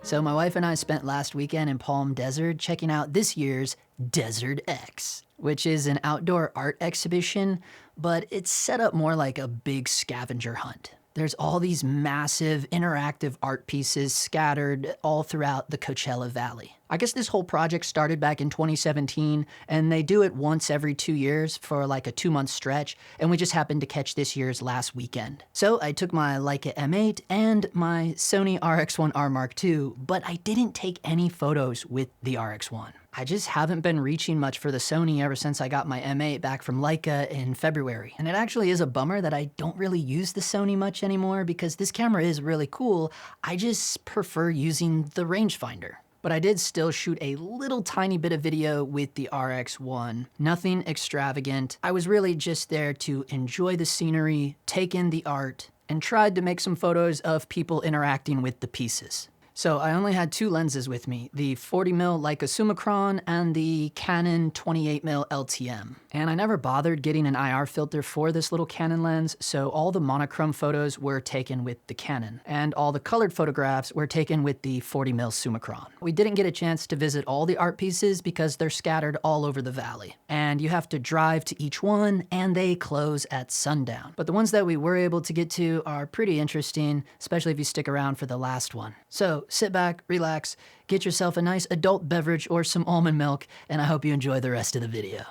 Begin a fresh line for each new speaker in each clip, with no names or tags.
So my wife and I spent last weekend in Palm Desert checking out this year's Desert X, which is an outdoor art exhibition, but it's set up more like a big scavenger hunt. There's all these massive interactive art pieces scattered all throughout the Coachella Valley. I guess this whole project started back in 2017, and they do it once every 2 years for like a 2-month stretch, and we just happened to catch this year's last weekend. So I took my Leica M8 and my Sony RX1R Mark II, but I didn't take any photos with the RX1. I just haven't been reaching much for the Sony ever since I got my M8 back from Leica in February. And it actually is a bummer that I don't really use the Sony much anymore because this camera is really cool. I just prefer using the rangefinder. But I did still shoot a little tiny bit of video with the RX1. Nothing extravagant. I was really just there to enjoy the scenery, take in the art, and tried to make some photos of people interacting with the pieces. So I only had 2 lenses with me, the 40mm Leica Summicron and the Canon 28mm LTM. And I never bothered getting an IR filter for this little Canon lens, so all the monochrome photos were taken with the Canon, and all the colored photographs were taken with the 40mm Summicron. We didn't get a chance to visit all the art pieces because they're scattered all over the valley, and you have to drive to each one, and they close at sundown. But the ones that we were able to get to are pretty interesting, especially if you stick around for the last one. So sit back, relax, get yourself a nice adult beverage or some almond milk, and I hope you enjoy the rest of the video.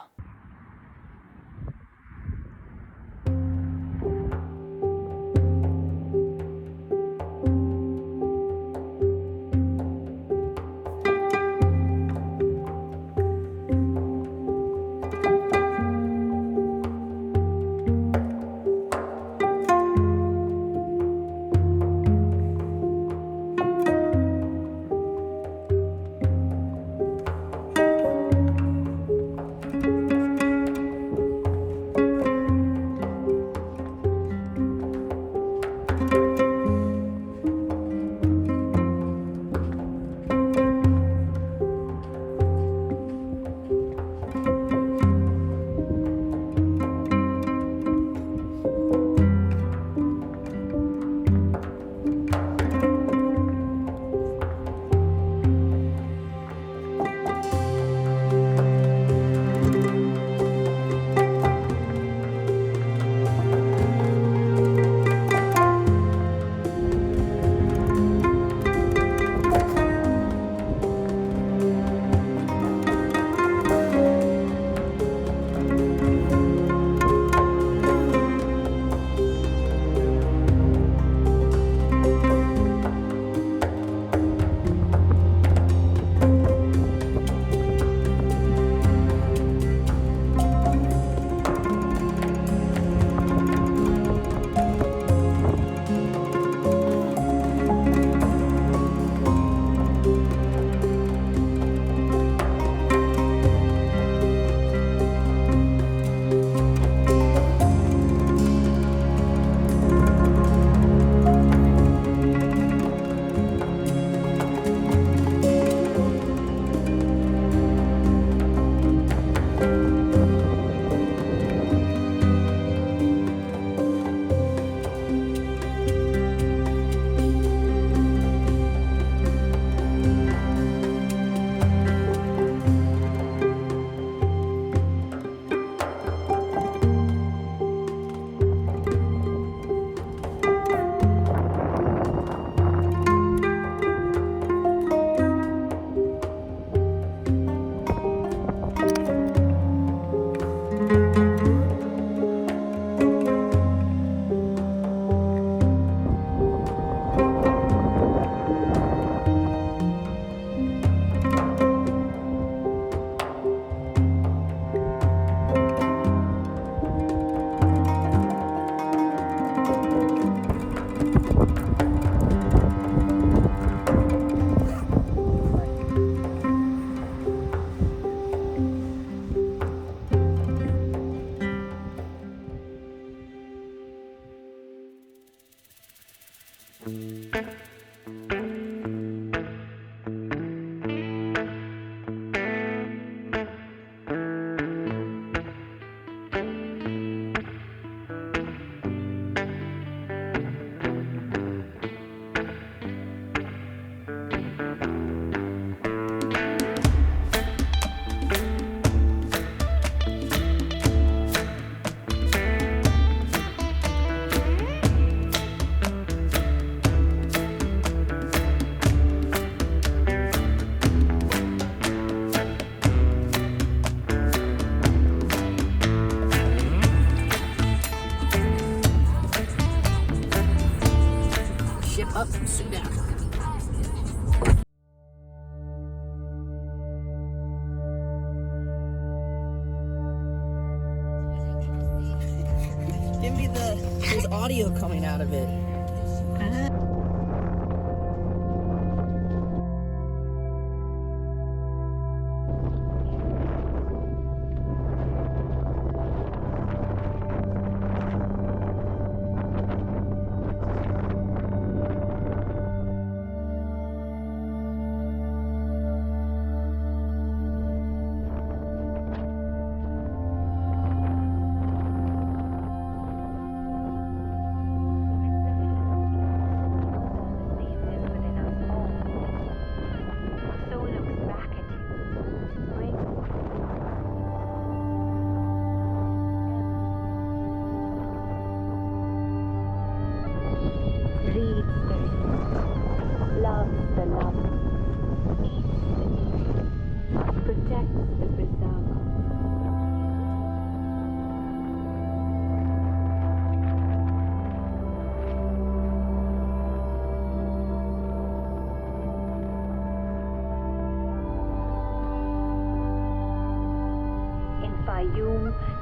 maybe there's audio coming out of it.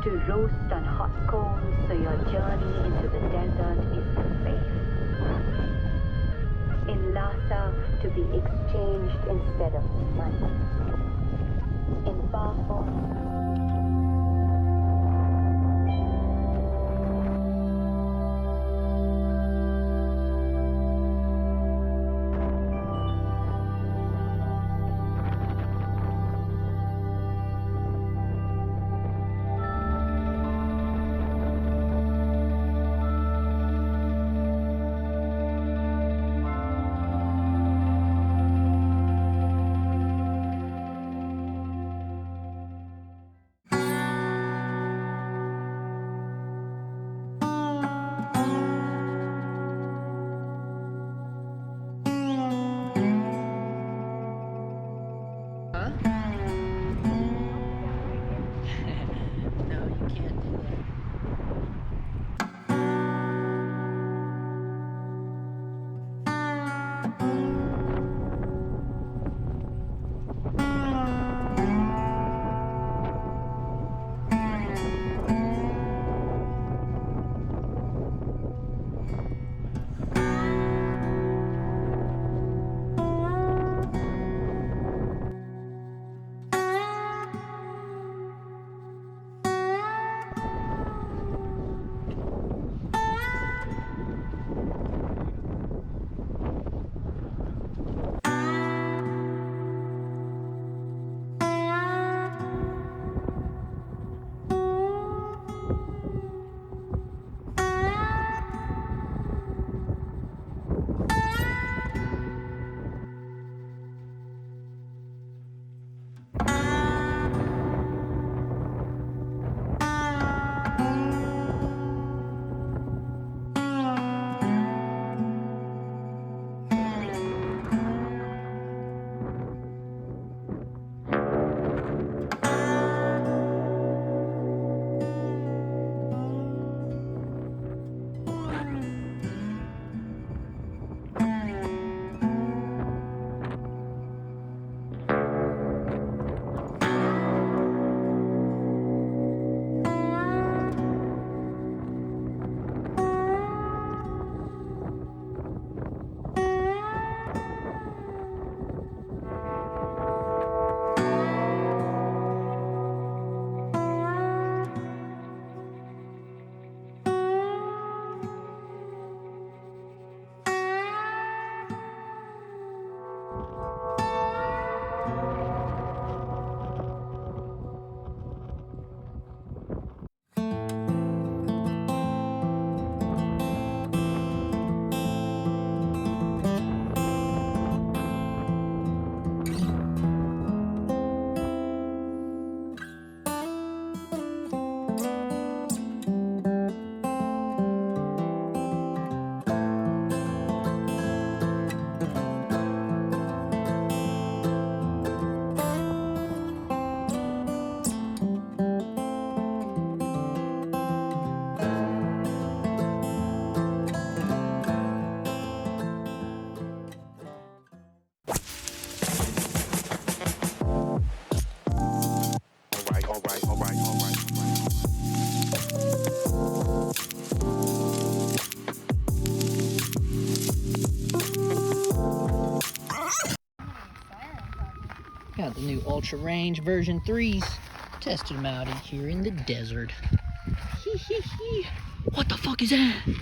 To roast on hot coals so your journey into the desert is safe. In Lhasa, to be exchanged instead of money. In Bafos,
Got the new Ultra Range version 3s. Tested them out here in the desert. What the fuck is that?